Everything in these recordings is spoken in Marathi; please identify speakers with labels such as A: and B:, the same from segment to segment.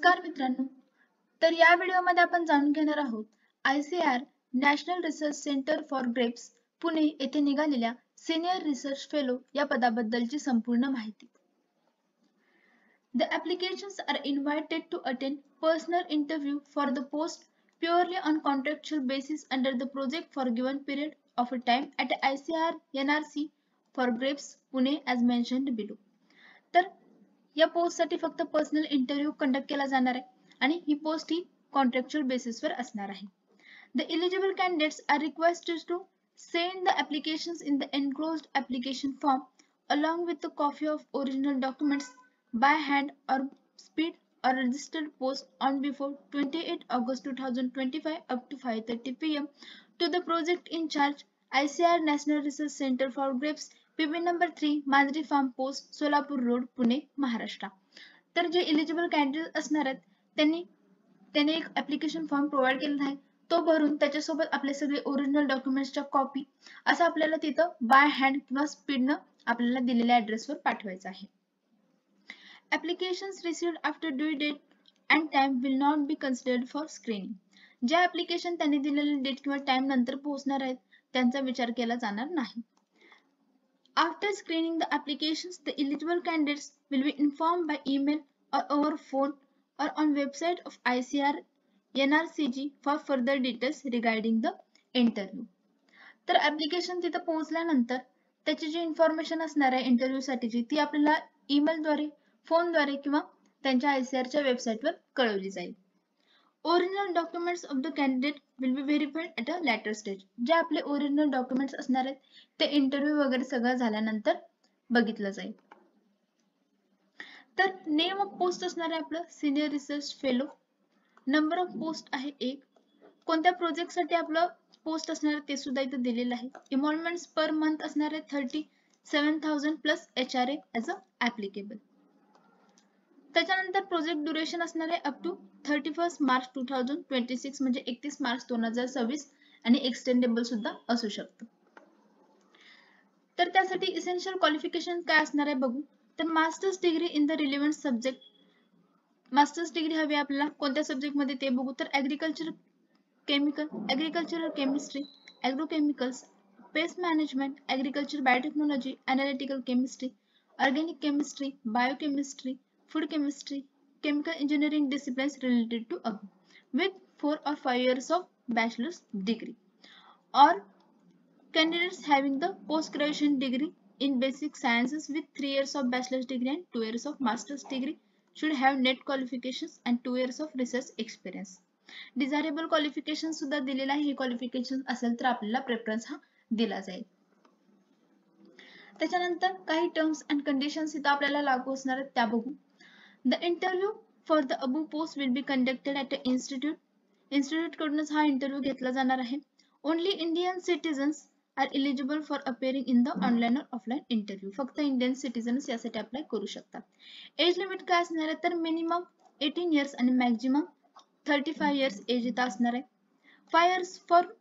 A: नमस्कार मित्रांनो. तर या व्हिडिओमध्ये आपण जाणून घेणार आहोत ICAR national research centre for grapes Pune येथे निघालेल्या सिनियर रिसर्च फेलो या पदाबद्दलची संपूर्ण माहिती. The applications are invited to attend personal interview for the post purely on contractual basis under the project for given period of a time at ICAR NRC for grapes Pune as mentioned below. तर या पोस्टसाठी फक्त पर्सनल इंटरव्ह्यू कंडक्ट केला जाणार आहे आणि ही पोस्ट ही कॉन्ट्रॅक्च्युअल बेसिसवर असणार आहे. The eligible candidates are requested to send the applications in the enclosed application form along with a copy of original documents by hand or speed or registered post on before 28 August 2025 up to 5:30 p.m. to the project in charge ICAR National Research Center for Grapes PB number 3 Manjari farm post Solapur road Pune Maharashtra. तर जे एलिजिबल कॅन्डिडेट असणार आहेत त्यांनी एक ऍप्लिकेशन फॉर्म प्रोव्हाइड केलेला आहे. तो भरून त्याच्यासोबत आपले सगळे ओरिजिनल डॉक्युमेंट्सच्या कॉपी असं आपल्याला तिथं बाय हँड किंवा स्पीडनं आपल्याला दिलेल्या ऍड्रेसवर पाठवायचं आहे. Applications received after due date and time will not be considered for screening. ज्या ऍप्लिकेशन त्यांनी दिलेले डेट किंवा टाइम नंतर पोहोचणार आहेत त्यांचा विचार केला जाणार नाही. After screening the applications, the eligible candidates will be informed by email or over phone or on website of ICAR NRCG for further details regarding the interview. तर ऍप्लिकेशन तिथं पोहोचल्यानंतर त्याची जी इन्फॉर्मेशन असणार आहे इंटरव्ह्यू साठीची ती आपल्याला ईमेलद्वारे, फोनद्वारे किंवा त्यांच्या ICARच्या वेबसाईटवर कळवली जाईल. Original documents of the candidate will be verified at a later stage. जे आपले ओरिजिनल डॉक्युमेंट्स असणार आहेत ते इंटरव्ह्यू वगैरे सगळं झाल्यानंतर बघितलं जाईल. तर नेम ऑफ पोस्ट असणार आहे आपलं senior research fellow. Number of post आहे 1. कोणत्या प्रोजेक्टसाठी आपलं पोस्ट असणार आहे ते सुद्धा इथे दिलेलं आहे. इमॉल्मेंट्स पर मंथ असणार आहे 37,000 plus HRA as a applicable. त्याच्यानंतर प्रोजेक्ट ड्युरेशन असणार आहे अप टू 31 मार्च 2026 म्हणजे 31 मार्च 2026 आणि एक्सटेंडेबल सुद्धा असू शकतं. तर त्यासाठी इसेन्शियल क्वालिफिकेशन काय असणार आहे बघू. तर masters degree in the relevant subject. Masters degree हवी आपल्याला कोणत्या सब्जेक्ट मध्ये ते बघू. तर agricultural chemistry, agrochemicals, pest management, agriculture biotechnology, analytical chemistry, organic chemistry, biochemistry, food chemistry, chemical engineering disciplines related to with 4 or 5 years of bachelor's degree, or candidates having the post-graduation degree in basic sciences with 3 years of bachelor's degree and 2 years of master's degree should have net qualifications and 2 years of research experience. Desirable qualification सुद्धा दिलेला आहे. हे क्वालिफिकेशन असेल तर आपल्याला प्रेफरन्स हा दिला जाईल. त्याच्यानंतर काही टर्म्स अँड कंडिशन्स इथं आपल्याला लागू असणार आहेत त्या बघू. The interview for the above post will be conducted at an institute. Institute कडूनच हा इंटरव्ह्यू घेतला जाणार आहे. Only Indian citizens are eligible for appearing in the online or offline interview. फक्त इंडियन सिटीजन्स यासाठी अप्लाय करू शकतात. एज लिमिट काय असणार आहे तर मिनिमम 18 इयर्स आणि मॅक्झिमम 35 इयर्स एज इथं असणार आहे. 5 इयर्स फॉर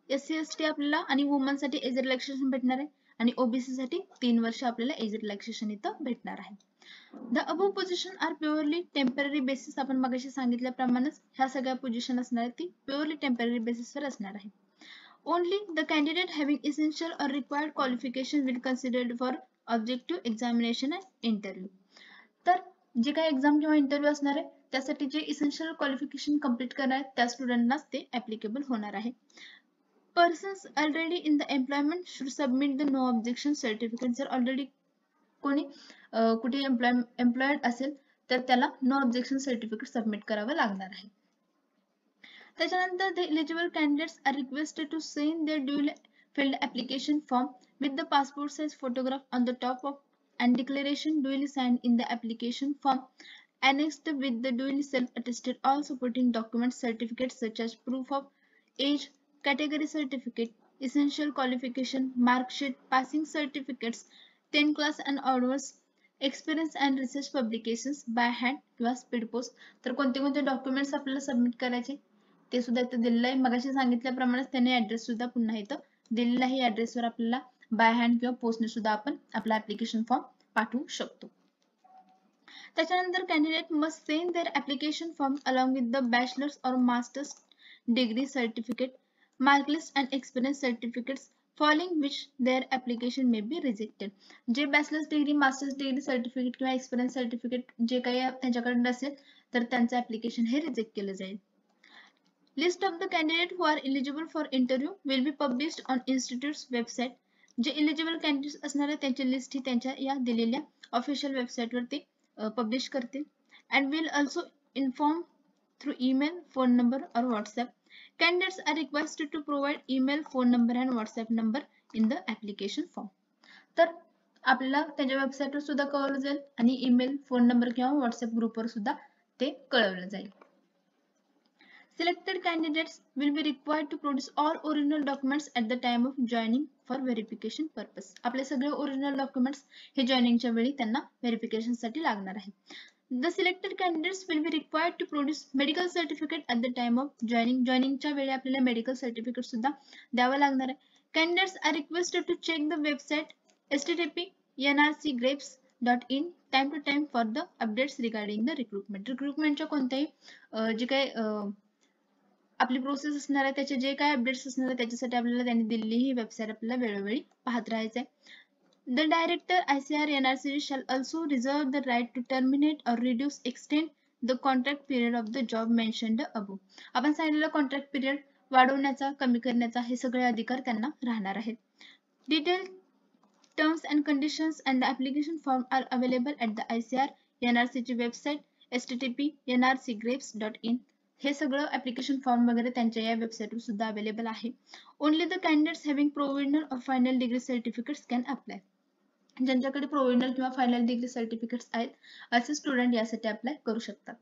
A: SC ST आपल्याला आणि वुमन साठी एज रिलॅक्सेशन भेटणार आहे आणि OBC साठी 3 वर्ष आपल्याला एज रिलॅक्सेशन इथं भेटणार आहे. The above position are purely temporary basis. आपण मगाशी सांगितल्याप्रमाणे ह्या सगळ्या पोझिशन असणार आहेत ती प्युअरली टेम्पररी बेसिसवर असणार आहे. Only the candidate having essential or required qualification will considered for objective examination and interview. तर जे काही एक्झाम किंवा इंटरव्ह्यू असणार आहे त्यासाठी जे इसेन्शियल क्वालिफिकेशन कंप्लीट करणार आहेत त्या स्टुडंटनाच ते ऍप्लिकेबल होणार आहे. Persons already in the employment should submit the no objection certificate. जर ऑलरेडी कोणी कुठे एम्प्लॉयड असेल तर त्याला नो ऑब्जेक्शन सर्टिफिकेट सबमिट करावं लागणार आहे. त्याच्यानंतर the eligible candidates are requested to send their duly filled application form with the passport size photograph on the top of and declaration duly signed in the application form annexed with the duly self-attested all supporting documents certificates such as proof of age, category certificate, essential qualification, mark sheet, passing certificates, 10 class and onwards, experience and research publications by hand किंवा स्पीड पोस्ट. तर कोणते कोणते डॉक्युमेंट्स आपल्याला सबमिट करायचे ते सुद्धा इथं दिलेलं आहे. मगाशी सांगितल्याप्रमाणे त्याने ऍड्रेस सुद्धा पुन्हा इथं दिलेला आहे. ऍड्रेसवर आपल्याला बाय हँड किंवा पोस्टने सुद्धा आपण आपला ऍप्लिकेशन फॉर्म पाठवू शकतो. त्याच्यानंतर candidate must send their application form along with the bachelors और masters degree certificate, mark list and experience certificates following which their application may be rejected. जे bachelors degree, masters degree certificate किंवा एक्सपिरियन्स सर्टिफिकेट जे काही त्यांच्याकडे असेल तर त्यांचं ऍप्लिकेशन हे रिजेक्ट केलं जाईल. List of the candidates who are eligible for interview will be published on institute's website. जे eligible candidates असणार आहे त्यांची लिस्ट ही त्यांच्या या दिलेल्या ऑफिशियल वेबसाईट वरती पब्लिश करतील. And will also inform through email, phone number or WhatsApp. Candidates are requested to provide email, phone number and WhatsApp number in the application form. तर आपल्याला त्यांच्या वेबसाईटवर सुद्धा कळवलं जाईल आणि ईमेल, फोन नंबर किंवा व्हॉट्सअप ग्रुपवर सुद्धा ते कळवलं जाईल. Selected candidates will be required to produce all original documents at the time of joining for verification purpose. आपले सगळे ओरिजिनल डॉक्युमेंट्स हे जॉइनिंगच्या वेळी त्यांना व्हेरिफिकेशन साठी लागणार आहे. The selected candidates will be required to produce medical certificate at the time of joining. जॉइनिंगच्या वेळी आपल्याला मेडिकल सर्टिफिकेट सुद्धा द्यावं लागणार आहे. Candidates are requested to check the website http://nrcgrapes.in time to time for the updates regarding the recruitment. रिक्रुटमेंटच्या कोणत्याही जे काही आपली प्रोसेस असणार आहे त्याचे जे काही अपडेट्स असणार आहे त्याच्यासाठी आपल्याला त्यांनी दिलेली ही वेबसाईट आपल्याला वेळोवेळी पाहत राहायचं आहे. The director ICAR NRC shall also reserve the right to terminate or reduce extend the contract period of the job mentioned above. आपण सांगितलेलं कॉन्ट्रॅक्ट पिरियड वाढवण्याचा, कमी करण्याचा हे सगळे अधिकार त्यांना राहणार आहेत. Detailed terms and conditions and the application form are available at the ICAR NRC ची वेबसाईट http://nrcgrapes.in. हे सगळं ऍप्लिकेशन फॉर्म वगैरे त्यांच्या या वेबसाईटवर सुद्धा अवेलेबल आहे. Only the candidates having provisional और final degree certificates can apply. ज्यांच्याकडे प्रोव्हिजनल किंवा फायनल डिग्री सर्टिफिकेट्स आहेत असे स्टुडंट यासाठी अप्लाय करू शकतात.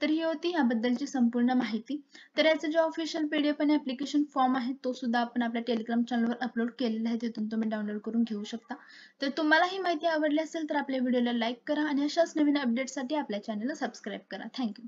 A: तर ही होती याबद्दलची संपूर्ण माहिती. तर याचं जे ऑफिशियल पीडीएफ आणि ऍप्लिकेशन फॉर्म आहे तो सुद्धा आपण आपल्या टेलिग्राम चॅनलवर अपलोड केलेला आहे, तिथून तुम्ही डाउनलोड करून घेऊ शकता. तर तुम्हाला ही माहिती आवडली असेल तर आपल्या व्हिडिओला लाईक करा आणि अशाच नवीन अपडेट्ससाठी आपल्या चॅनलला सबस्क्राईब करा. थँक्यू.